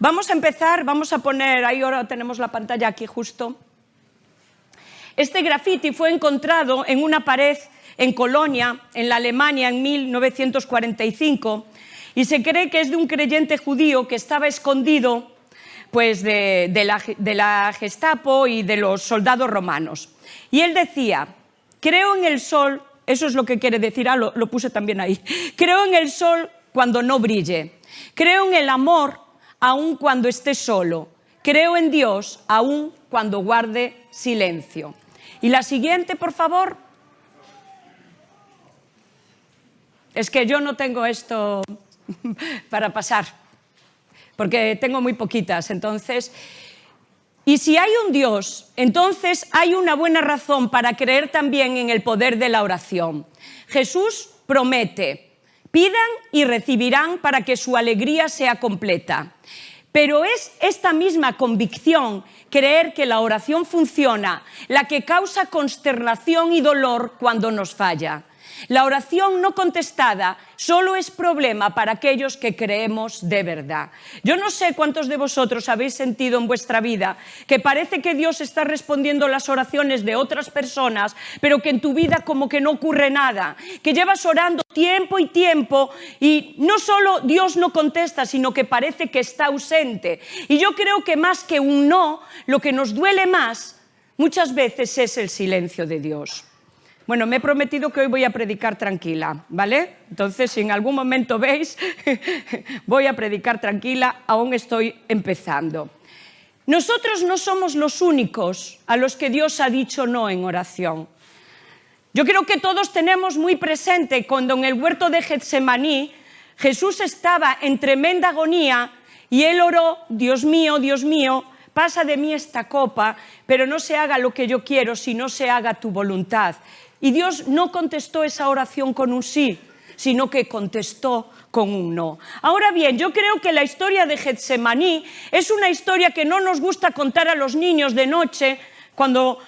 Vamos a empezar, vamos a poner, ahí ahora tenemos la pantalla aquí justo. Este graffiti fue encontrado en una pared en Colonia, en la Alemania, en 1945, y se cree que es de un creyente judío que estaba escondido pues, de la Gestapo y de los soldados romanos. Y él decía, creo en el sol, eso es lo que quiere decir, lo puse también ahí, creo en el sol cuando no brille, creo en el amor aun cuando esté solo, creo en Dios aun cuando guarde silencio. Y la siguiente, por favor. Es que yo no tengo esto para pasar, porque tengo muy poquitas, entonces. Y si hay un Dios, entonces hay una buena razón para creer también en el poder de la oración. Jesús promete, pidan y recibirán para que su alegría sea completa. Pero es esta misma convicción, creer que la oración funciona, la que causa consternación y dolor cuando nos falla. La oración no contestada solo es problema para aquellos que creemos de verdad. Yo no sé cuántos de vosotros habéis sentido en vuestra vida que parece que Dios está respondiendo las oraciones de otras personas, pero que en tu vida como que no ocurre nada, que llevas orando tiempo y tiempo y no solo Dios no contesta, sino que parece que está ausente. Y yo creo que más que un no, lo que nos duele más muchas veces es el silencio de Dios. Bueno, me he prometido que hoy voy a predicar tranquila, ¿vale? Entonces, si en algún momento veis, voy a predicar tranquila, aún estoy empezando. Nosotros no somos los únicos a los que Dios ha dicho no en oración. Yo creo que todos tenemos muy presente cuando en el huerto de Getsemaní Jesús estaba en tremenda agonía y él oró, Dios mío, pasa de mí esta copa, pero no se haga lo que yo quiero, sino se haga tu voluntad. Y Dios no contestó esa oración con un sí, sino que contestó con un no. Ahora bien, yo creo que la historia de Getsemaní es una historia que no nos gusta contar a los niños de noche cuando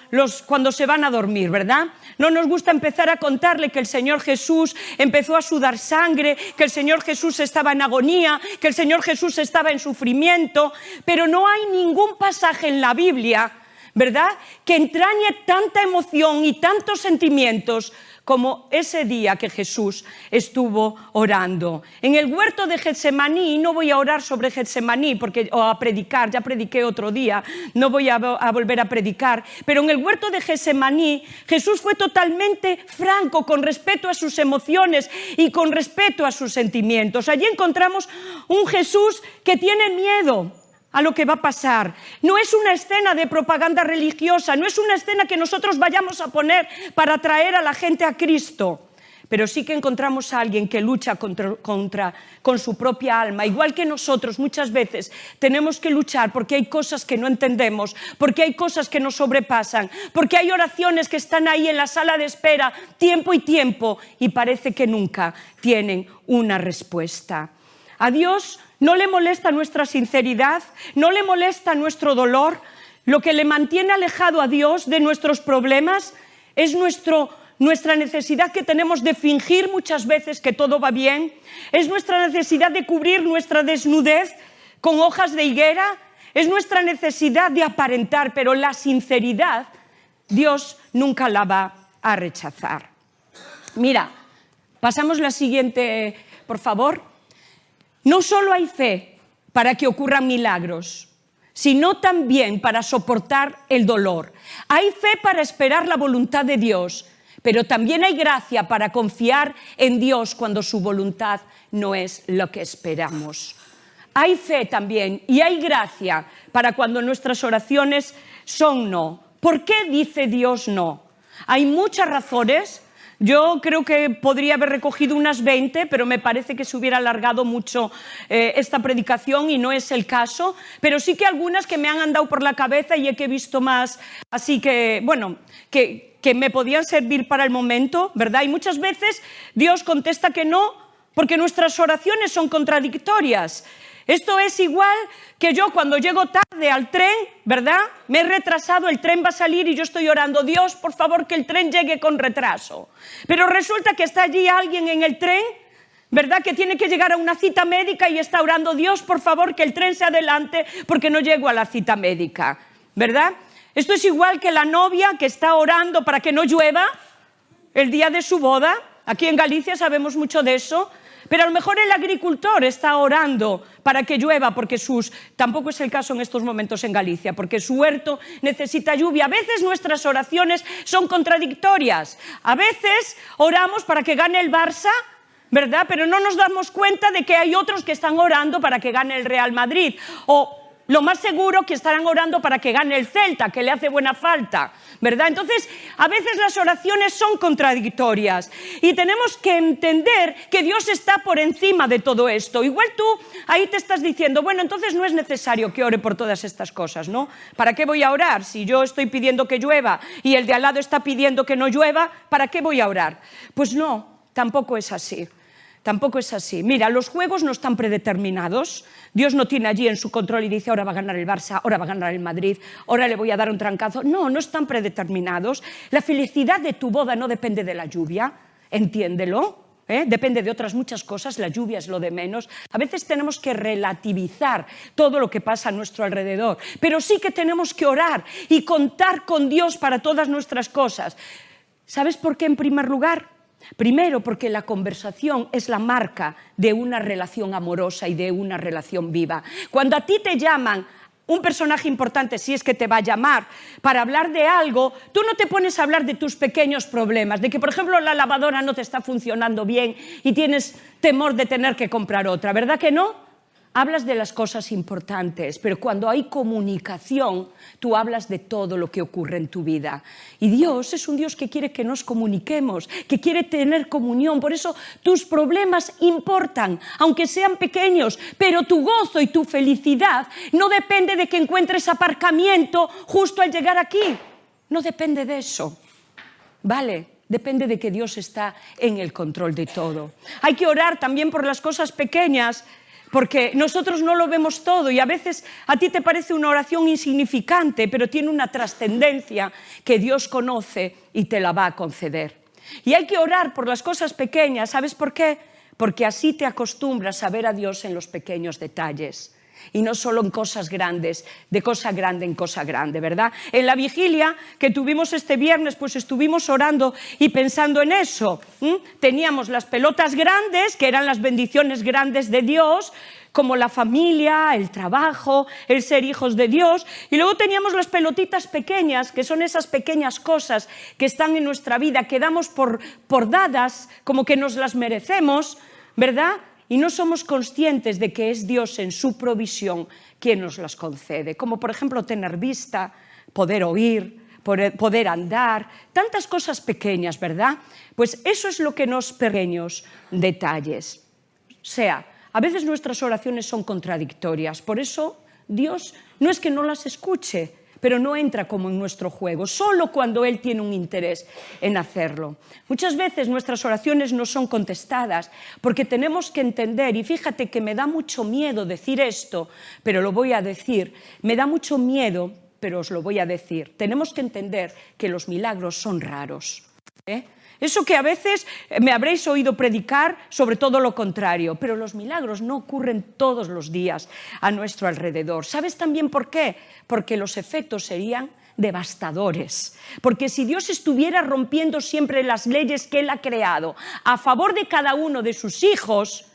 se van a dormir, ¿verdad? No nos gusta empezar a contarle que el Señor Jesús empezó a sudar sangre, que el Señor Jesús estaba en agonía, que el Señor Jesús estaba en sufrimiento, pero no hay ningún pasaje en la Biblia, ¿verdad?, que entrañe tanta emoción y tantos sentimientos como ese día que Jesús estuvo orando. En el huerto de Getsemaní, no voy a orar sobre Getsemaní o a predicar, ya prediqué otro día, no voy a volver a predicar, pero en el huerto de Getsemaní Jesús fue totalmente franco con respecto a sus emociones y con respecto a sus sentimientos. Allí encontramos un Jesús que tiene miedo a lo que va a pasar. No es una escena de propaganda religiosa, no es una escena que nosotros vayamos a poner para atraer a la gente a Cristo, pero sí que encontramos a alguien que lucha con su propia alma, igual que nosotros muchas veces tenemos que luchar porque hay cosas que no entendemos, porque hay cosas que nos sobrepasan, porque hay oraciones que están ahí en la sala de espera tiempo y tiempo y parece que nunca tienen una respuesta. A Dios no le molesta nuestra sinceridad, no le molesta nuestro dolor. Lo que le mantiene alejado a Dios de nuestros problemas es nuestra necesidad que tenemos de fingir muchas veces que todo va bien, es nuestra necesidad de cubrir nuestra desnudez con hojas de higuera, es nuestra necesidad de aparentar, pero la sinceridad Dios nunca la va a rechazar. Mira, pasamos la siguiente, por favor. No solo hay fe para que ocurran milagros, sino también para soportar el dolor. Hay fe para esperar la voluntad de Dios, pero también hay gracia para confiar en Dios cuando su voluntad no es lo que esperamos. Hay fe también y hay gracia para cuando nuestras oraciones son no. ¿Por qué dice Dios no? Hay muchas razones. Yo creo que podría haber recogido unas 20, pero me parece que se hubiera alargado mucho esta predicación y no es el caso, pero sí que algunas que me han andado por la cabeza y que he visto más, así que, bueno, que me podían servir para el momento, ¿verdad? Y muchas veces Dios contesta que no, porque nuestras oraciones son contradictorias. Esto es igual que yo cuando llego tarde al tren, ¿verdad? Me he retrasado, el tren va a salir y yo estoy orando, Dios, por favor, que el tren llegue con retraso. Pero resulta que está allí alguien en el tren, ¿verdad? Que tiene que llegar a una cita médica y está orando, Dios, por favor, que el tren se adelante porque no llego a la cita médica, ¿verdad? Esto es igual que la novia que está orando para que no llueva el día de su boda. Aquí en Galicia sabemos mucho de eso. Pero a lo mejor el agricultor está orando para que llueva, porque tampoco es el caso en estos momentos en Galicia, porque su huerto necesita lluvia. A veces nuestras oraciones son contradictorias. A veces oramos para que gane el Barça, ¿verdad? Pero no nos damos cuenta de que hay otros que están orando para que gane el Real Madrid. O lo más seguro que estarán orando para que gane el Celta, que le hace buena falta, ¿verdad? Entonces, a veces las oraciones son contradictorias y tenemos que entender que Dios está por encima de todo esto. Igual tú ahí te estás diciendo, bueno, entonces no es necesario que ore por todas estas cosas, ¿no? ¿Para qué voy a orar? Si yo estoy pidiendo que llueva y el de al lado está pidiendo que no llueva, ¿para qué voy a orar? Pues no, tampoco es así. Tampoco es así. Mira, los juegos no están predeterminados. Dios no tiene allí en su control y dice, ahora va a ganar el Barça, ahora va a ganar el Madrid, ahora le voy a dar un trancazo. No, no están predeterminados. La felicidad de tu boda no depende de la lluvia, entiéndelo. Depende de otras muchas cosas, la lluvia es lo de menos. A veces tenemos que relativizar todo lo que pasa a nuestro alrededor, pero sí que tenemos que orar y contar con Dios para todas nuestras cosas. ¿Sabes por qué en primer lugar? Primero, porque la conversación es la marca de una relación amorosa y de una relación viva. Cuando a ti te llaman un personaje importante, si es que te va a llamar, para hablar de algo, tú no te pones a hablar de tus pequeños problemas, de que, por ejemplo, la lavadora no te está funcionando bien y tienes temor de tener que comprar otra, ¿verdad que no? Hablas de las cosas importantes, pero cuando hay comunicación, tú hablas de todo lo que ocurre en tu vida. Y Dios es un Dios que quiere que nos comuniquemos, que quiere tener comunión. Por eso tus problemas importan, aunque sean pequeños, pero tu gozo y tu felicidad no depende de que encuentres aparcamiento justo al llegar aquí. No depende de eso, ¿vale? Depende de que Dios está en el control de todo. Hay que orar también por las cosas pequeñas, porque nosotros no lo vemos todo y a veces a ti te parece una oración insignificante, pero tiene una trascendencia que Dios conoce y te la va a conceder. Y hay que orar por las cosas pequeñas, ¿sabes por qué? Porque así te acostumbras a ver a Dios en los pequeños detalles. Y no solo en cosas grandes, de cosa grande en cosa grande, ¿verdad? En la vigilia que tuvimos este viernes, pues estuvimos orando y pensando en eso. Teníamos las pelotas grandes, que eran las bendiciones grandes de Dios, como la familia, el trabajo, el ser hijos de Dios. Y luego teníamos las pelotitas pequeñas, que son esas pequeñas cosas que están en nuestra vida, que damos por dadas, como que nos las merecemos, ¿verdad? Y no somos conscientes de que es Dios en su provisión quien nos las concede, como por ejemplo tener vista, poder oír, poder andar, tantas cosas pequeñas, ¿verdad? Pues eso es lo que nos pequeños detalles. O sea, a veces nuestras oraciones son contradictorias, por eso Dios no es que no las escuche, pero no entra como en nuestro juego, solo cuando Él tiene un interés en hacerlo. Muchas veces nuestras oraciones no son contestadas porque tenemos que entender, y fíjate que me da mucho miedo decir esto, pero lo voy a decir, me da mucho miedo, pero os lo voy a decir. Tenemos que entender que los milagros son raros, Eso que a veces me habréis oído predicar sobre todo lo contrario, pero los milagros no ocurren todos los días a nuestro alrededor. ¿Sabes también por qué? Porque los efectos serían devastadores. Porque si Dios estuviera rompiendo siempre las leyes que Él ha creado a favor de cada uno de sus hijos,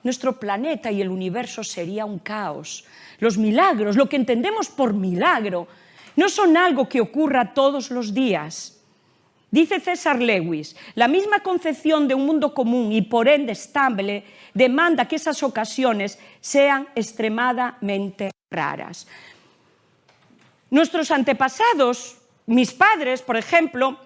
nuestro planeta y el universo sería un caos. Los milagros, lo que entendemos por milagro, no son algo que ocurra todos los días. Dice César Lewis, la misma concepción de un mundo común y por ende estable demanda que esas ocasiones sean extremadamente raras. Nuestros antepasados, mis padres, por ejemplo,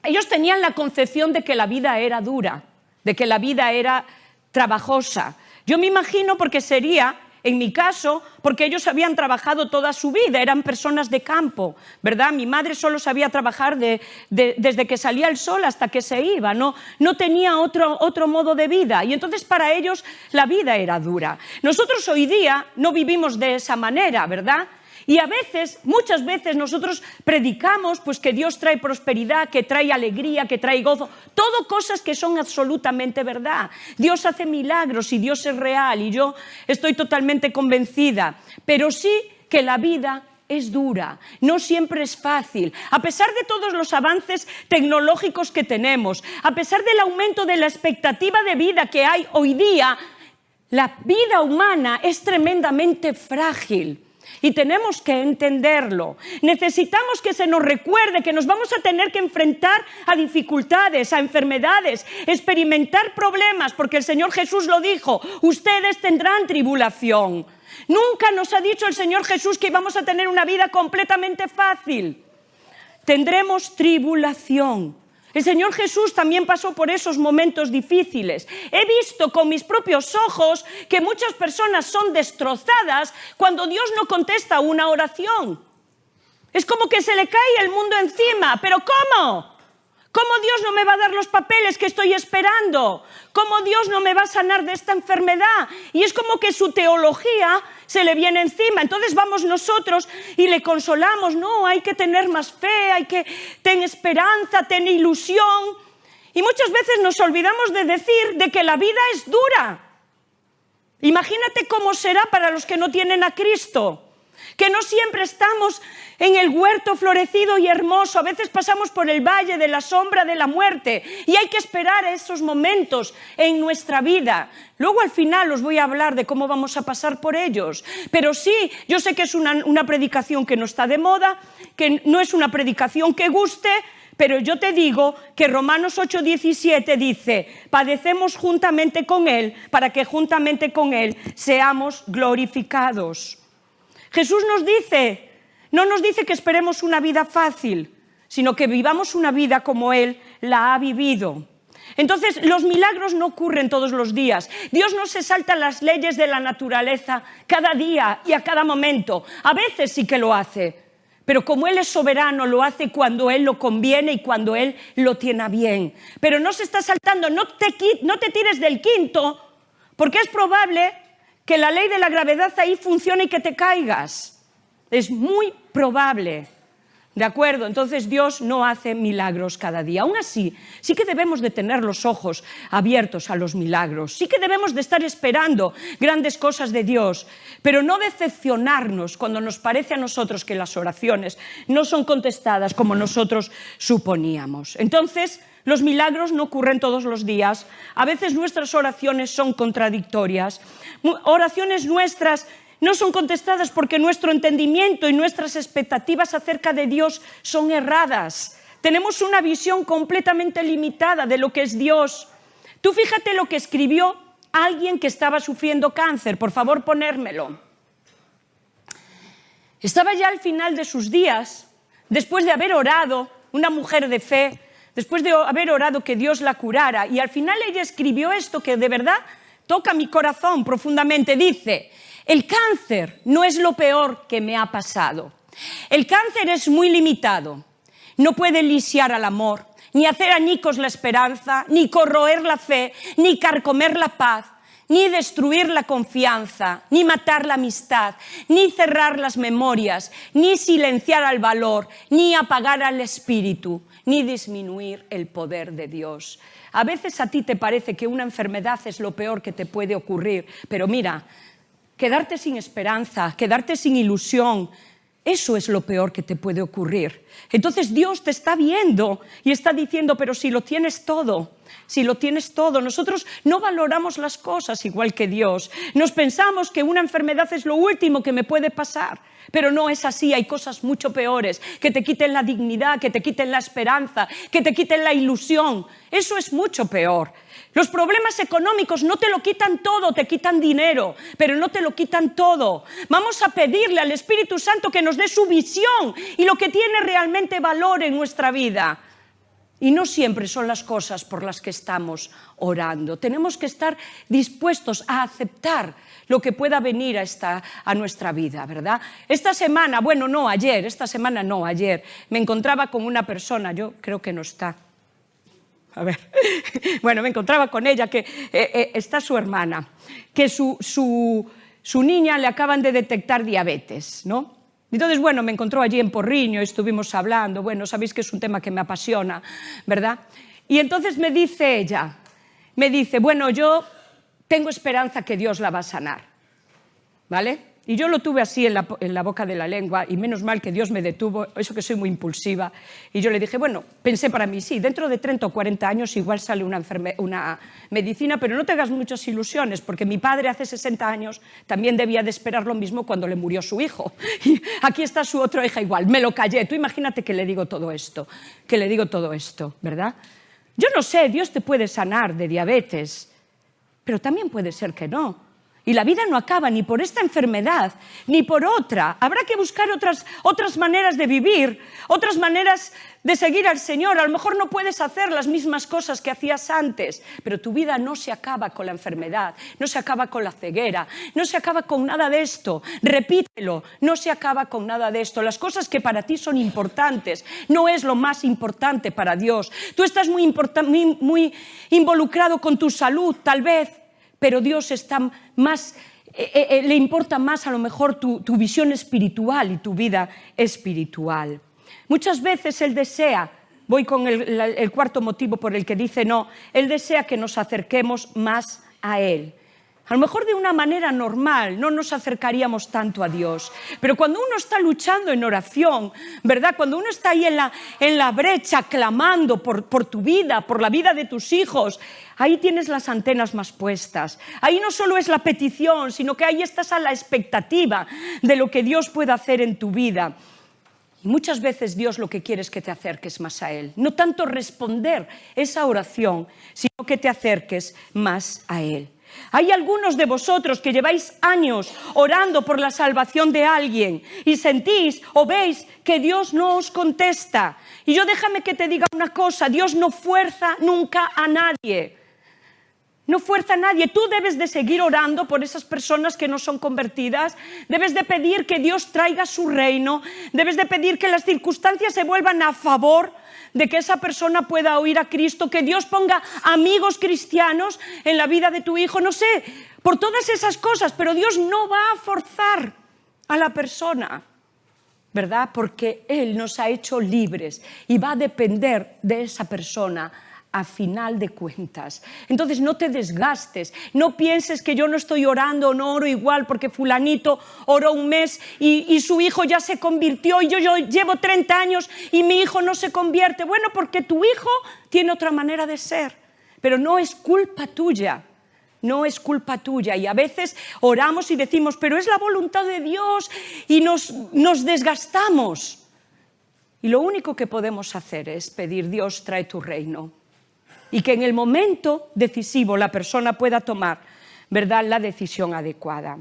ellos tenían la concepción de que la vida era dura, de que la vida era trabajosa. Yo me imagino porque sería, en mi caso, porque ellos habían trabajado toda su vida, eran personas de campo, ¿verdad? Mi madre solo sabía trabajar desde que salía el sol hasta que se iba, no tenía otro modo de vida, y entonces para ellos la vida era dura. Nosotros hoy día no vivimos de esa manera, ¿verdad? Y a veces, muchas veces nosotros predicamos pues que Dios trae prosperidad, que trae alegría, que trae gozo, todo cosas que son absolutamente verdad. Dios hace milagros y Dios es real y yo estoy totalmente convencida, pero sí que la vida es dura, no siempre es fácil. A pesar de todos los avances tecnológicos que tenemos, a pesar del aumento de la expectativa de vida que hay hoy día, la vida humana es tremendamente frágil. Y tenemos que entenderlo. Necesitamos que se nos recuerde que nos vamos a tener que enfrentar a dificultades, a enfermedades, experimentar problemas, porque el Señor Jesús lo dijo, ustedes tendrán tribulación. Nunca nos ha dicho el Señor Jesús que íbamos a tener una vida completamente fácil. Tendremos tribulación. El Señor Jesús también pasó por esos momentos difíciles. He visto con mis propios ojos que muchas personas son destrozadas cuando Dios no contesta una oración. Es como que se le cae el mundo encima. ¿Pero cómo? ¿Cómo Dios no me va a dar los papeles que estoy esperando? ¿Cómo Dios no me va a sanar de esta enfermedad? Y es como que su teología se le viene encima. Entonces vamos nosotros y le consolamos. No, hay que tener más fe, hay que tener esperanza, tener ilusión. Y muchas veces nos olvidamos de decir de que la vida es dura. Imagínate cómo será para los que no tienen a Cristo. Que no siempre estamos en el huerto florecido y hermoso, a veces pasamos por el valle de la sombra de la muerte y hay que esperar esos momentos en nuestra vida. Luego al final os voy a hablar de cómo vamos a pasar por ellos, pero sí, yo sé que es una predicación que no está de moda, que no es una predicación que guste, pero yo te digo que Romanos 8:17 dice, padecemos juntamente con Él para que juntamente con Él seamos glorificados. Jesús nos dice, no nos dice que esperemos una vida fácil, sino que vivamos una vida como Él la ha vivido. Entonces, los milagros no ocurren todos los días. Dios no se salta las leyes de la naturaleza cada día y a cada momento. A veces sí que lo hace, pero como Él es soberano, lo hace cuando Él lo conviene y cuando Él lo tiene bien. Pero no se está saltando, no te tires del quinto, porque es probable que la ley de la gravedad ahí funcione y que te caigas. Es muy probable. ¿De acuerdo? Entonces Dios no hace milagros cada día. Aún así, sí que debemos de tener los ojos abiertos a los milagros. Sí que debemos de estar esperando grandes cosas de Dios, pero no decepcionarnos cuando nos parece a nosotros que las oraciones no son contestadas como nosotros suponíamos. Entonces, los milagros no ocurren todos los días. A veces nuestras oraciones son contradictorias. Oraciones nuestras no son contestadas porque nuestro entendimiento y nuestras expectativas acerca de Dios son erradas. Tenemos una visión completamente limitada de lo que es Dios. Tú fíjate lo que escribió alguien que estaba sufriendo cáncer. Por favor, ponérmelo. Estaba ya al final de sus días, después de haber orado, una mujer de fe, después de haber orado que Dios la curara. Y al final ella escribió esto que de verdad toca mi corazón profundamente. Dice, el cáncer no es lo peor que me ha pasado. El cáncer es muy limitado. No puede lisiar al amor, ni hacer añicos la esperanza, ni corroer la fe, ni carcomer la paz, ni destruir la confianza, ni matar la amistad, ni cerrar las memorias, ni silenciar al valor, ni apagar al espíritu, ni disminuir el poder de Dios. A veces a ti te parece que una enfermedad es lo peor que te puede ocurrir, pero mira, quedarte sin esperanza, quedarte sin ilusión, eso es lo peor que te puede ocurrir. Entonces Dios te está viendo y está diciendo, pero si lo tienes todo, si lo tienes todo. Nosotros no valoramos las cosas igual que Dios. Nos pensamos que una enfermedad es lo último que me puede pasar, pero no es así. Hay cosas mucho peores, que te quiten la dignidad, que te quiten la esperanza, que te quiten la ilusión. Eso es mucho peor. Los problemas económicos no te lo quitan todo, te quitan dinero, pero no te lo quitan todo. Vamos a pedirle al Espíritu Santo que nos dé su visión y lo que tiene realmente valor en nuestra vida. Y no siempre son las cosas por las que estamos orando. Tenemos que estar dispuestos a aceptar lo que pueda venir a nuestra vida, ¿verdad? Esta semana, ayer, me encontraba con una persona, yo creo que no está. Bueno, me encontraba con ella, que está su hermana, que su niña le acaban de detectar diabetes, ¿no? Entonces, bueno, me encontró allí en Porriño, estuvimos hablando, bueno, sabéis que es un tema que me apasiona, ¿verdad? Y entonces me dice ella, bueno, yo tengo esperanza que Dios la va a sanar, ¿vale? Y yo lo tuve así en la boca de la lengua, y menos mal que Dios me detuvo, eso que soy muy impulsiva. Y yo le dije, bueno, pensé para mí, sí, dentro de 30 o 40 años igual sale una medicina, pero no te hagas muchas ilusiones, porque mi padre hace 60 años también debía de esperar lo mismo cuando le murió su hijo. Y aquí está su otra hija igual, me lo callé. Tú imagínate que le digo todo esto, ¿verdad? Yo no sé, Dios te puede sanar de diabetes, pero también puede ser que no. Y la vida no acaba ni por esta enfermedad, ni por otra. Habrá que buscar otras maneras de vivir, otras maneras de seguir al Señor. A lo mejor no puedes hacer las mismas cosas que hacías antes, pero tu vida no se acaba con la enfermedad, no se acaba con la ceguera, no se acaba con nada de esto. Repítelo, no se acaba con nada de esto. Las cosas que para ti son importantes no es lo más importante para Dios. Tú estás muy involucrado con tu salud, tal vez, pero Dios está más, le importa más a lo mejor tu visión espiritual y tu vida espiritual. Muchas veces Él desea, voy con el cuarto motivo por el que dice no, Él desea que nos acerquemos más a Él. A lo mejor de una manera normal no nos acercaríamos tanto a Dios, pero cuando uno está luchando en oración, ¿verdad? Cuando uno está ahí en la brecha clamando por tu vida, por la vida de tus hijos, ahí tienes las antenas más puestas. Ahí no solo es la petición, sino que ahí estás a la expectativa de lo que Dios puede hacer en tu vida. Y muchas veces Dios lo que quiere es que te acerques más a Él. No tanto responder esa oración, sino que te acerques más a Él. Hay algunos de vosotros que lleváis años orando por la salvación de alguien y sentís o veis que Dios no os contesta. Y yo déjame que te diga una cosa, Dios no fuerza nunca a nadie. No fuerza a nadie. Tú debes de seguir orando por esas personas que no son convertidas. Debes de pedir que Dios traiga su reino. Debes de pedir que las circunstancias se vuelvan a favor de que esa persona pueda oír a Cristo, que Dios ponga amigos cristianos en la vida de tu hijo. No sé, por todas esas cosas, pero Dios no va a forzar a la persona, ¿verdad? Porque Él nos ha hecho libres y va a depender de esa persona a final de cuentas. Entonces no te desgastes, no pienses que yo no estoy orando o no oro igual porque fulanito oró un mes y su hijo ya se convirtió y yo llevo 30 años y mi hijo no se convierte. Bueno, porque tu hijo tiene otra manera de ser, pero no es culpa tuya. No es culpa tuya y a veces oramos y decimos, pero es la voluntad de Dios y nos desgastamos. Y lo único que podemos hacer es pedir, Dios, trae tu reino. Y que en el momento decisivo la persona pueda tomar, ¿verdad?, la decisión adecuada.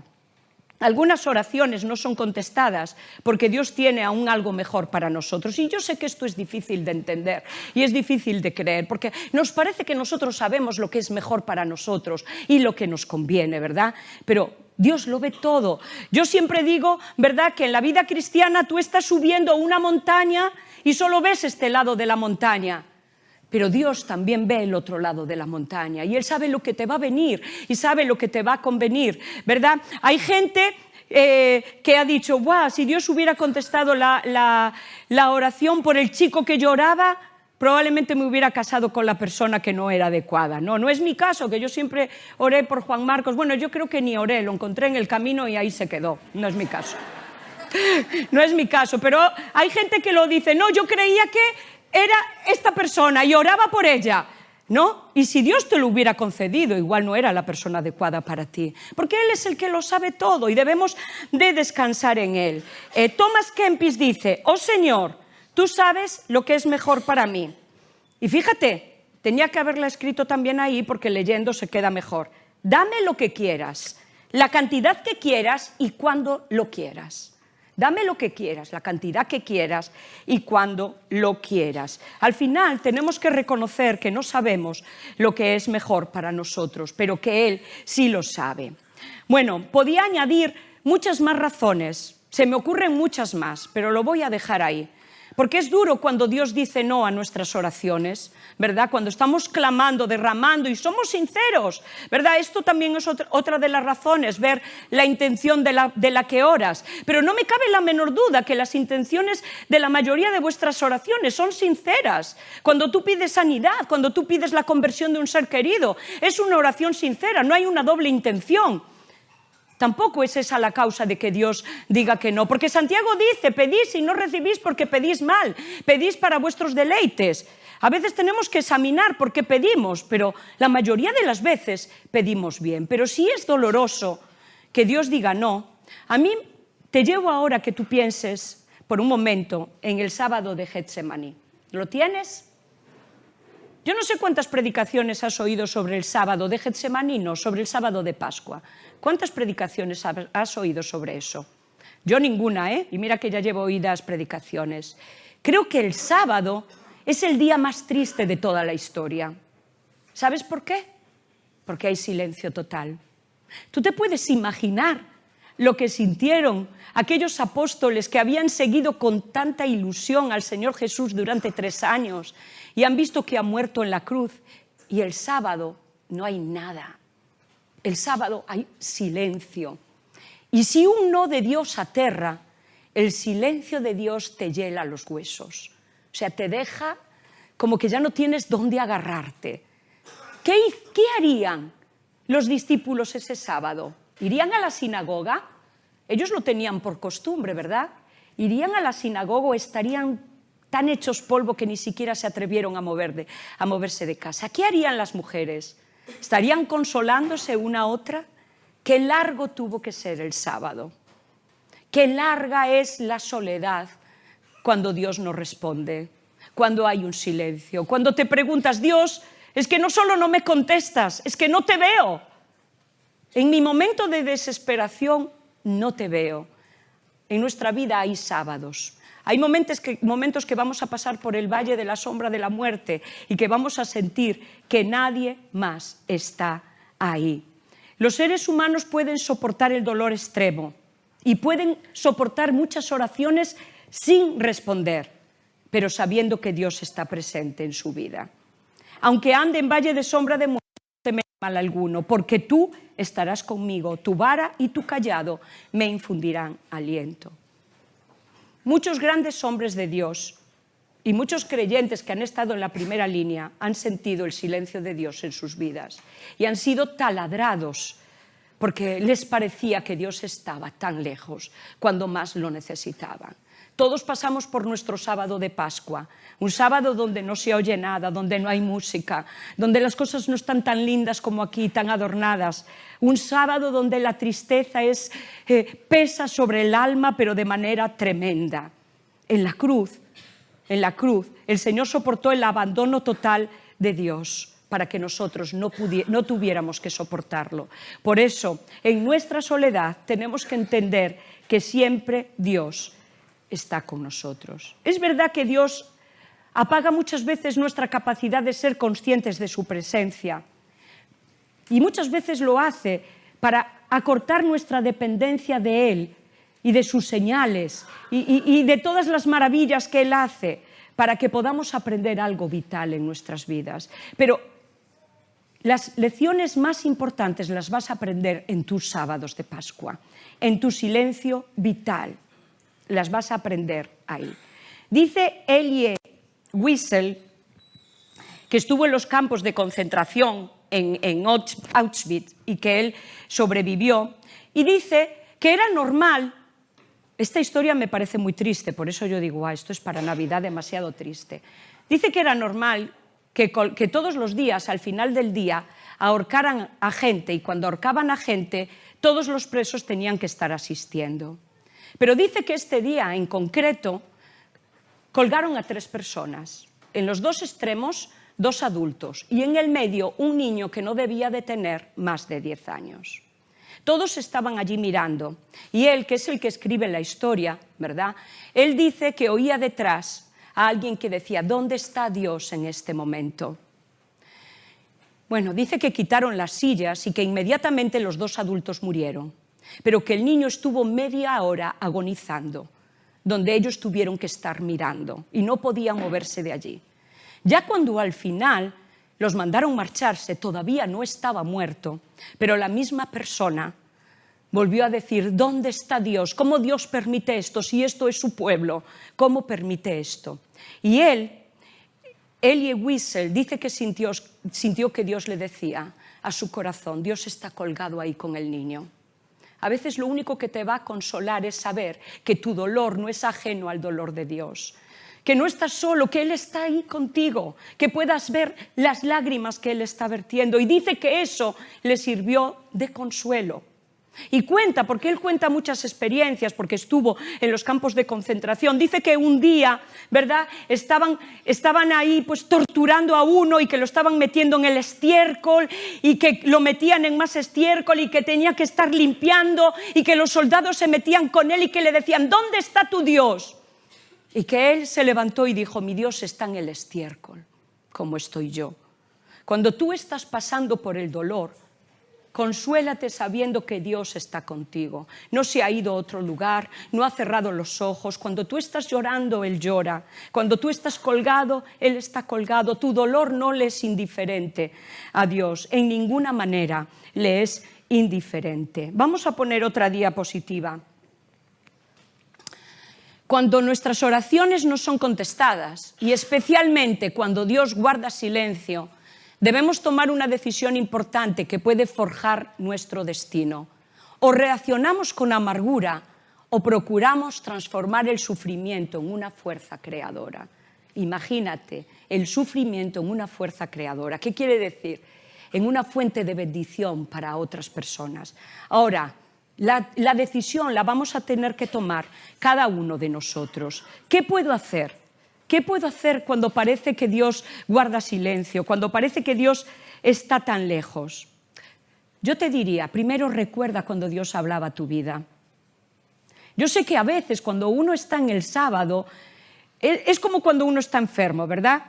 Algunas oraciones no son contestadas porque Dios tiene aún algo mejor para nosotros. Y yo sé que esto es difícil de entender y es difícil de creer porque nos parece que nosotros sabemos lo que es mejor para nosotros y lo que nos conviene, ¿verdad? Pero Dios lo ve todo. Yo siempre digo, ¿verdad?, que en la vida cristiana tú estás subiendo una montaña y solo ves este lado de la montaña. Pero Dios también ve el otro lado de la montaña y Él sabe lo que te va a venir y sabe lo que te va a convenir, ¿verdad? Hay gente que ha dicho, ¡guau! Si Dios hubiera contestado la oración por el chico que lloraba, probablemente me hubiera casado con la persona que no era adecuada. No es mi caso, que yo siempre oré por Juan Marcos. Bueno, yo creo que ni oré, lo encontré en el camino y ahí se quedó. No es mi caso. No es mi caso, pero hay gente que lo dice, no, yo creía que era esta persona y oraba por ella, ¿no? Y si Dios te lo hubiera concedido, igual no era la persona adecuada para ti, porque Él es el que lo sabe todo y debemos de descansar en Él. Thomas Kempis dice, oh Señor, tú sabes lo que es mejor para mí. Y fíjate, tenía que haberla escrito también ahí porque leyendo se queda mejor. Dame lo que quieras, la cantidad que quieras y cuando lo quieras. Dame lo que quieras, la cantidad que quieras y cuando lo quieras. Al final tenemos que reconocer que no sabemos lo que es mejor para nosotros, pero que Él sí lo sabe. Bueno, podía añadir muchas más razones, se me ocurren muchas más, pero lo voy a dejar ahí. Porque es duro cuando Dios dice no a nuestras oraciones, ¿verdad? Cuando estamos clamando, derramando y somos sinceros, ¿verdad? Esto también es otra de las razones, ver la intención de la que oras. Pero no me cabe la menor duda que las intenciones de la mayoría de vuestras oraciones son sinceras. Cuando tú pides sanidad, cuando tú pides la conversión de un ser querido, es una oración sincera, no hay una doble intención. Tampoco es esa la causa de que Dios diga que no, porque Santiago dice, pedís y no recibís porque pedís mal, pedís para vuestros deleites. A veces tenemos que examinar por qué pedimos, pero la mayoría de las veces pedimos bien. Pero si es doloroso que Dios diga no, a mí te llevo ahora que tú pienses por un momento en el sábado de Getsemaní. ¿Lo tienes? Yo no sé cuántas predicaciones has oído sobre el sábado de Getsemaní, no, sobre el sábado de Pascua. ¿Cuántas predicaciones has oído sobre eso? Yo ninguna, ¿eh? Y mira que ya llevo oídas predicaciones. Creo que el sábado es el día más triste de toda la historia. ¿Sabes por qué? Porque hay silencio total. Tú te puedes imaginar lo que sintieron aquellos apóstoles que habían seguido con tanta ilusión al Señor Jesús durante 3 años y han visto que ha muerto en la cruz, y el sábado no hay nada. El sábado hay silencio. Y si un no de Dios aterra, el silencio de Dios te hiela los huesos. O sea, te deja como que ya no tienes dónde agarrarte. ¿Qué harían los discípulos ese sábado? ¿Irían a la sinagoga? Ellos lo tenían por costumbre, ¿verdad? ¿Irían a la sinagoga o estarían tan hechos polvo que ni siquiera se atrevieron a moverse de casa? ¿Qué harían las mujeres? ¿Estarían consolándose una a otra? Qué largo tuvo que ser el sábado. Qué larga es la soledad cuando Dios no responde, cuando hay un silencio, cuando te preguntas, Dios, es que no solo no me contestas, es que no te veo. En mi momento de desesperación no te veo. En nuestra vida hay sábados. Hay momentos que vamos a pasar por el valle de la sombra de la muerte y que vamos a sentir que nadie más está ahí. Los seres humanos pueden soportar el dolor extremo y pueden soportar muchas oraciones sin responder, pero sabiendo que Dios está presente en su vida. Aunque ande en valle de sombra de muerte, no temeré mal alguno, porque tú estarás conmigo, tu vara y tu cayado me infundirán aliento. Muchos grandes hombres de Dios y muchos creyentes que han estado en la primera línea han sentido el silencio de Dios en sus vidas y han sido taladrados porque les parecía que Dios estaba tan lejos cuando más lo necesitaban. Todos pasamos por nuestro sábado de Pascua, un sábado donde no se oye nada, donde no hay música, donde las cosas no están tan lindas como aquí, tan adornadas. Un sábado donde la tristeza pesa sobre el alma, pero de manera tremenda. En la cruz, el Señor soportó el abandono total de Dios para que nosotros no tuviéramos que soportarlo. Por eso, en nuestra soledad tenemos que entender que siempre Dios está con nosotros. Es verdad que Dios apaga muchas veces nuestra capacidad de ser conscientes de su presencia y muchas veces lo hace para acortar nuestra dependencia de Él y de sus señales y de todas las maravillas que Él hace para que podamos aprender algo vital en nuestras vidas. Pero las lecciones más importantes las vas a aprender en tus sábados de Pascua, en tu silencio vital. Las vas a aprender ahí. Dice Elie Wiesel, que estuvo en los campos de concentración en Auschwitz y que él sobrevivió, y dice que era normal. Esta historia me parece muy triste, por eso yo digo, esto es para Navidad demasiado triste. Dice que era normal que todos los días, al final del día, ahorcaran a gente, y cuando ahorcaban a gente, todos los presos tenían que estar asistiendo. Pero dice que este día en concreto colgaron a 3 personas. En los 2 extremos, 2 adultos y en el medio un niño que no debía de tener más de 10 años. Todos estaban allí mirando y él, que es el que escribe la historia, ¿verdad? Él dice que oía detrás a alguien que decía, ¿dónde está Dios en este momento? Bueno, dice que quitaron las sillas y que inmediatamente los 2 adultos murieron, pero que el niño estuvo media hora agonizando, donde ellos tuvieron que estar mirando y no podían moverse de allí. Ya cuando al final los mandaron marcharse, todavía no estaba muerto, pero la misma persona volvió a decir, ¿dónde está Dios? ¿Cómo Dios permite esto? Si esto es su pueblo, ¿cómo permite esto? Y Elie Wiesel, dice que sintió que Dios le decía a su corazón, Dios está colgado ahí con el niño. A veces lo único que te va a consolar es saber que tu dolor no es ajeno al dolor de Dios, que no estás solo, que Él está ahí contigo, que puedas ver las lágrimas que Él está vertiendo. Y dice que eso le sirvió de consuelo. Y cuenta, porque él cuenta muchas experiencias, porque estuvo en los campos de concentración. Dice que un día, ¿verdad?, estaban ahí pues torturando a uno y que lo estaban metiendo en el estiércol y que lo metían en más estiércol y que tenía que estar limpiando y que los soldados se metían con él y que le decían, ¿dónde está tu Dios? Y que él se levantó y dijo, mi Dios está en el estiércol, como estoy yo. Cuando tú estás pasando por el dolor, consuélate sabiendo que Dios está contigo. No se ha ido a otro lugar, no ha cerrado los ojos. Cuando tú estás llorando, Él llora. Cuando tú estás colgado, Él está colgado. Tu dolor no le es indiferente a Dios. En ninguna manera le es indiferente. Vamos a poner otra diapositiva. Cuando nuestras oraciones no son contestadas, y especialmente cuando Dios guarda silencio, debemos tomar una decisión importante que puede forjar nuestro destino. O reaccionamos con amargura o procuramos transformar el sufrimiento en una fuerza creadora. Imagínate, el sufrimiento en una fuerza creadora. ¿Qué quiere decir? En una fuente de bendición para otras personas. Ahora, la decisión la vamos a tener que tomar cada uno de nosotros. ¿Qué puedo hacer? ¿Qué puedo hacer cuando parece que Dios guarda silencio, cuando parece que Dios está tan lejos? Yo te diría, primero recuerda cuando Dios hablaba a tu vida. Yo sé que a veces cuando uno está en el sábado, es como cuando uno está enfermo, ¿verdad?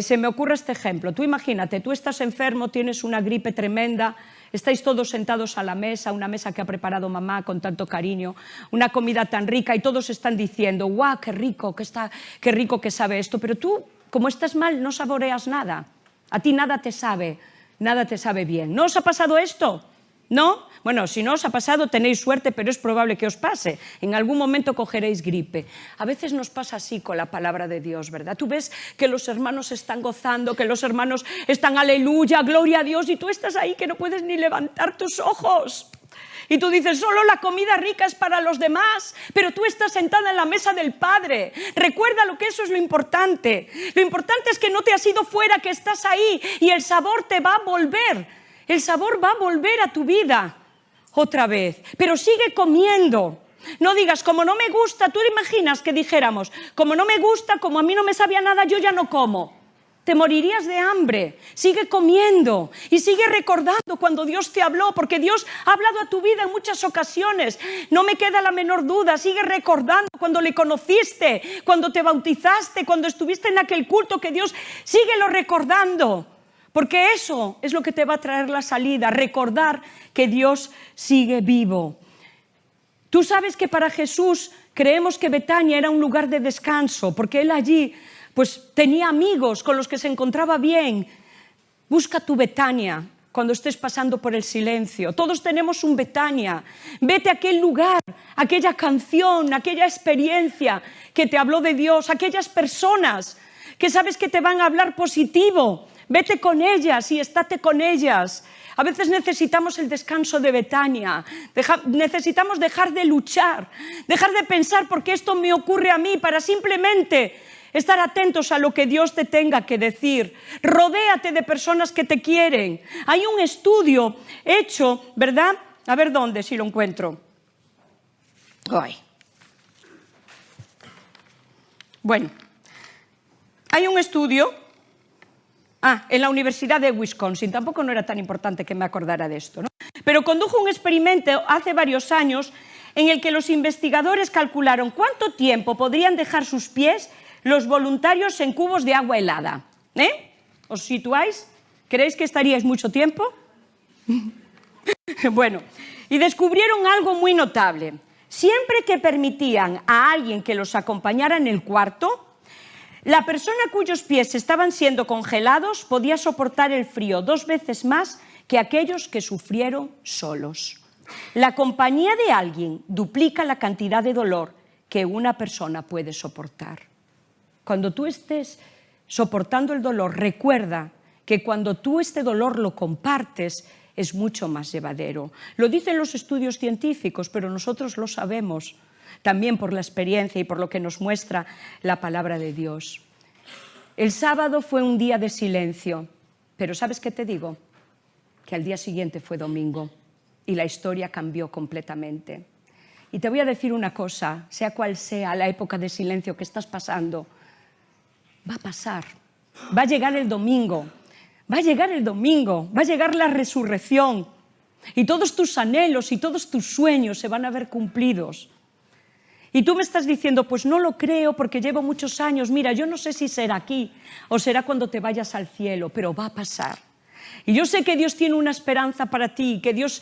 Se me ocurre este ejemplo. Tú imagínate, tú estás enfermo, tienes una gripe tremenda, estáis todos sentados a la mesa, una mesa que ha preparado mamá con tanto cariño, una comida tan rica y todos están diciendo, ¡guau, qué rico que sabe esto! Pero tú, como estás mal, no saboreas nada. A ti nada te sabe bien. ¿No os ha pasado esto? ¿No? Bueno, si no os ha pasado tenéis suerte, pero es probable que os pase. En algún momento cogeréis gripe. A veces nos pasa así con la palabra de Dios, ¿verdad? Tú ves que los hermanos están gozando, que los hermanos están aleluya, gloria a Dios, y tú estás ahí que no puedes ni levantar tus ojos. Y tú dices, solo la comida rica es para los demás, pero tú estás sentada en la mesa del Padre. Recuerda lo que eso es lo importante. Lo importante es que no te has ido fuera, que estás ahí y el sabor te va a volver. El sabor va a volver a tu vida otra vez, pero sigue comiendo. No digas, como no me gusta, tú imaginas que dijéramos, como no me gusta, como a mí no me sabía nada, yo ya no como. Te morirías de hambre. Sigue comiendo y sigue recordando cuando Dios te habló, porque Dios ha hablado a tu vida en muchas ocasiones. No me queda la menor duda. Sigue recordando cuando le conociste, cuando te bautizaste, cuando estuviste en aquel culto que Dios, síguelo recordando. Porque eso es lo que te va a traer la salida, recordar que Dios sigue vivo. Tú sabes que para Jesús creemos que Betania era un lugar de descanso, porque Él allí pues tenía amigos con los que se encontraba bien. Busca tu Betania cuando estés pasando por el silencio. Todos tenemos un Betania. Vete a aquel lugar, aquella canción, aquella experiencia que te habló de Dios, aquellas personas que sabes que te van a hablar positivo. Vete con ellas y estate con ellas. A veces necesitamos el descanso de Betania. Necesitamos dejar de luchar, dejar de pensar por qué esto me ocurre a mí, para simplemente estar atentos a lo que Dios te tenga que decir. Rodéate de personas que te quieren. Hay un estudio hecho, ¿verdad? A ver dónde, si lo encuentro. Ay. Bueno, hay un estudio en la Universidad de Wisconsin. Tampoco no era tan importante que me acordara de esto, ¿no? Pero condujo un experimento hace varios años en el que los investigadores calcularon cuánto tiempo podrían dejar sus pies los voluntarios en cubos de agua helada. ¿Os situáis? ¿Creéis que estaríais mucho tiempo? Bueno, y descubrieron algo muy notable. Siempre que permitían a alguien que los acompañara en el cuarto, la persona cuyos pies estaban siendo congelados podía soportar el frío 2 veces más que aquellos que sufrieron solos. La compañía de alguien duplica la cantidad de dolor que una persona puede soportar. Cuando tú estés soportando el dolor, recuerda que cuando tú este dolor lo compartes, es mucho más llevadero. Lo dicen los estudios científicos, pero nosotros lo sabemos también por la experiencia y por lo que nos muestra la palabra de Dios. El sábado fue un día de silencio, pero ¿sabes qué te digo? Que al día siguiente fue domingo y la historia cambió completamente. Y te voy a decir una cosa, sea cual sea la época de silencio que estás pasando, va a pasar, va a llegar el domingo, va a llegar el domingo, va a llegar la resurrección y todos tus anhelos y todos tus sueños se van a ver cumplidos. Y tú me estás diciendo, pues no lo creo porque llevo muchos años, mira, yo no sé si será aquí o será cuando te vayas al cielo, pero va a pasar. Y yo sé que Dios tiene una esperanza para ti, que Dios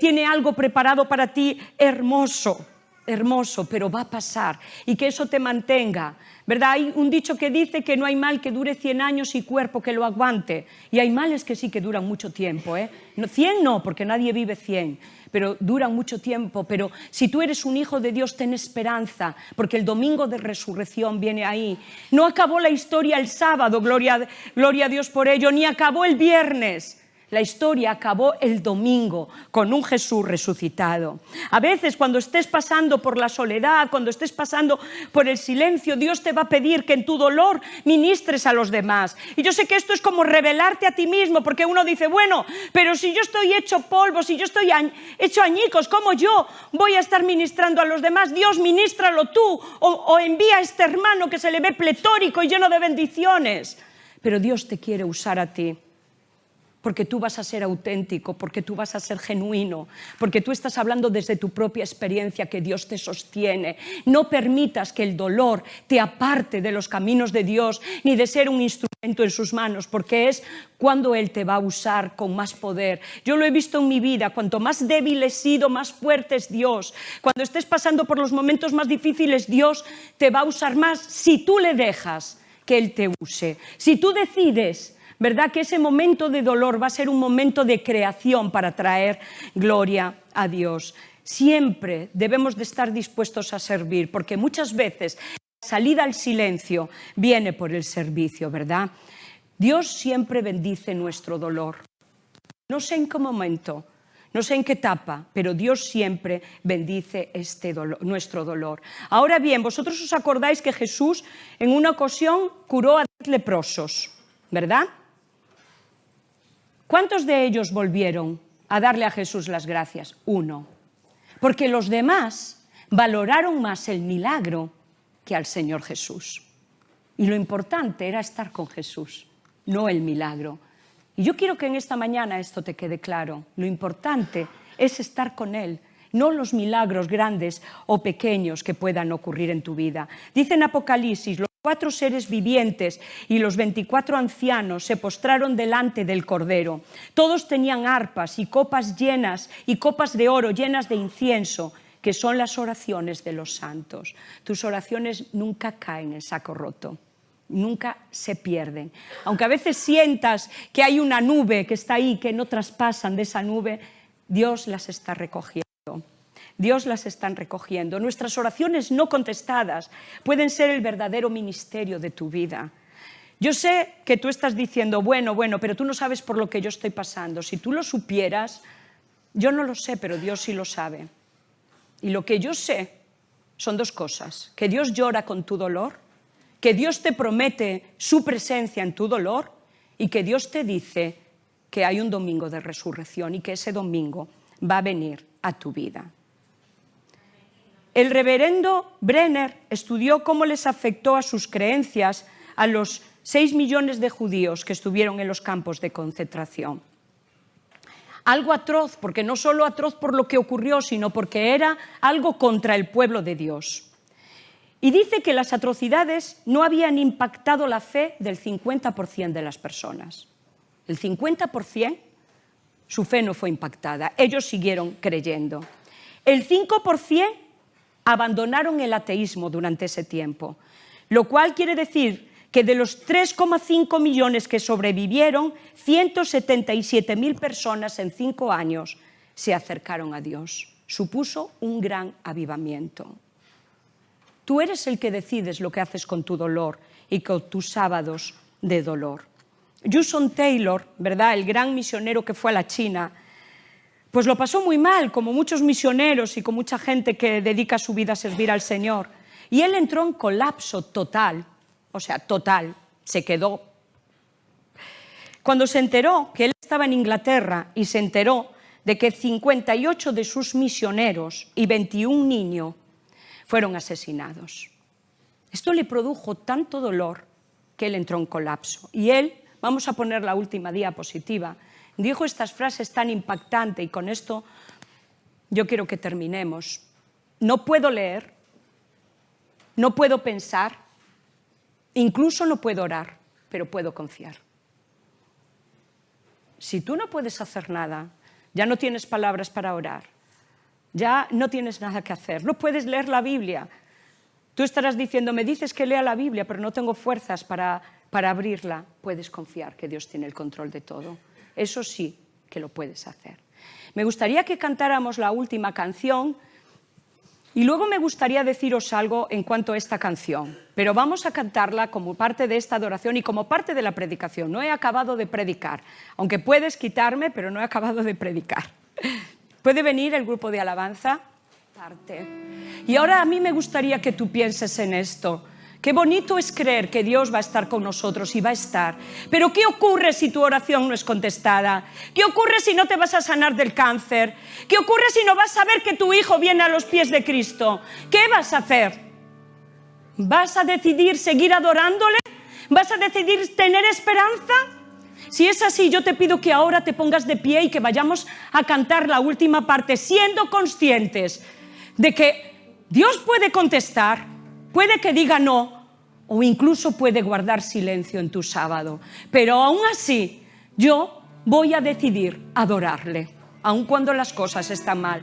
tiene algo preparado para ti hermoso, hermoso, pero va a pasar y que eso te mantenga, ¿verdad? Hay un dicho que dice que no hay mal que dure 100 años y cuerpo que lo aguante, y hay males que sí que duran mucho tiempo, ¿eh? 100 no, porque nadie vive 100, pero duran mucho tiempo. Pero si tú eres un hijo de Dios, ten esperanza, porque el domingo de resurrección viene ahí. No acabó la historia el sábado, gloria a Dios por ello, ni acabó el viernes. La historia acabó el domingo con un Jesús resucitado. A veces cuando estés pasando por la soledad, cuando estés pasando por el silencio, Dios te va a pedir que en tu dolor ministres a los demás. Y yo sé que esto es como revelarte a ti mismo, porque uno dice, bueno, pero si yo estoy hecho polvo, si yo estoy hecho añicos, ¿cómo yo voy a estar ministrando a los demás? Dios, ministralo tú, o envía a este hermano que se le ve pletórico y lleno de bendiciones. Pero Dios te quiere usar a ti. Porque tú vas a ser auténtico, porque tú vas a ser genuino, porque tú estás hablando desde tu propia experiencia que Dios te sostiene. No permitas que el dolor te aparte de los caminos de Dios, ni de ser un instrumento en sus manos, porque es cuando Él te va a usar con más poder. Yo lo he visto en mi vida, cuanto más débil he sido, más fuerte es Dios. Cuando estés pasando por los momentos más difíciles, Dios te va a usar más si tú le dejas que Él te use. Si tú decides, ¿verdad?, que ese momento de dolor va a ser un momento de creación para traer gloria a Dios. Siempre debemos de estar dispuestos a servir, porque muchas veces la salida al silencio viene por el servicio, ¿verdad? Dios siempre bendice nuestro dolor. No sé en qué momento, no sé en qué etapa, pero Dios siempre bendice nuestro dolor. Ahora bien, vosotros os acordáis que Jesús en una ocasión curó a 10 leprosos, ¿verdad? ¿Cuántos de ellos volvieron a darle a Jesús las gracias? 1. Porque los demás valoraron más el milagro que al Señor Jesús. Y lo importante era estar con Jesús, no el milagro. Y yo quiero que en esta mañana esto te quede claro. Lo importante es estar con Él, no los milagros grandes o pequeños que puedan ocurrir en tu vida. Dice en Apocalipsis, los 4 seres vivientes y los 24 ancianos se postraron delante del Cordero. Todos tenían arpas y copas llenas y copas de oro llenas de incienso, que son las oraciones de los santos. Tus oraciones nunca caen en saco roto, nunca se pierden. Aunque a veces sientas que hay una nube que está ahí, que no traspasan de esa nube, Dios las está recogiendo. Dios las está recogiendo. Nuestras oraciones no contestadas pueden ser el verdadero ministerio de tu vida. Yo sé que tú estás diciendo, bueno, pero tú no sabes por lo que yo estoy pasando. Si tú lo supieras, yo no lo sé, pero Dios sí lo sabe. Y lo que yo sé son 2 cosas: que Dios llora con tu dolor, que Dios te promete su presencia en tu dolor y que Dios te dice que hay un domingo de resurrección y que ese domingo va a venir a tu vida. El reverendo Brenner estudió cómo les afectó a sus creencias a los 6 millones de judíos que estuvieron en los campos de concentración. Algo atroz, porque no solo atroz por lo que ocurrió, sino porque era algo contra el pueblo de Dios. Y dice que las atrocidades no habían impactado la fe del 50% de las personas. El 50%, su fe no fue impactada. Ellos siguieron creyendo. El 5% abandonaron el ateísmo durante ese tiempo, lo cual quiere decir que de los 3,5 millones que sobrevivieron, 177.000 personas en 5 años se acercaron a Dios. Supuso un gran avivamiento. Tú eres el que decides lo que haces con tu dolor y con tus sábados de dolor. Hudson Taylor, ¿verdad?, el gran misionero que fue a la China, pues lo pasó muy mal, como muchos misioneros y con mucha gente que dedica su vida a servir al Señor. Y él entró en colapso total, o sea, total, se quedó. Cuando se enteró que él estaba en Inglaterra y se enteró de que 58 de sus misioneros y 21 niños fueron asesinados. Esto le produjo tanto dolor que él entró en colapso. Y él, vamos a poner la última diapositiva, dijo estas frases tan impactantes y con esto yo quiero que terminemos. No puedo leer, no puedo pensar, incluso no puedo orar, pero puedo confiar. Si tú no puedes hacer nada, ya no tienes palabras para orar, ya no tienes nada que hacer, no puedes leer la Biblia. Tú estarás diciendo, me dices que lea la Biblia, pero no tengo fuerzas para abrirla. Puedes confiar que Dios tiene el control de todo. Eso sí que lo puedes hacer. Me gustaría que cantáramos la última canción y luego me gustaría deciros algo en cuanto a esta canción, pero vamos a cantarla como parte de esta adoración y como parte de la predicación. No he acabado de predicar, aunque puedes quitarme, pero no he acabado de predicar. ¿Puede venir el grupo de alabanza? Y ahora a mí me gustaría que tú pienses en esto. Qué bonito es creer que Dios va a estar con nosotros y va a estar. Pero ¿qué ocurre si tu oración no es contestada? ¿Qué ocurre si no te vas a sanar del cáncer? ¿Qué ocurre si no vas a ver que tu hijo viene a los pies de Cristo? ¿Qué vas a hacer? ¿Vas a decidir seguir adorándole? ¿Vas a decidir tener esperanza? Si es así, yo te pido que ahora te pongas de pie y que vayamos a cantar la última parte, siendo conscientes de que Dios puede contestar, puede que diga no, o incluso puede guardar silencio en tu sábado. Pero aún así, yo voy a decidir adorarle, aun cuando las cosas están mal.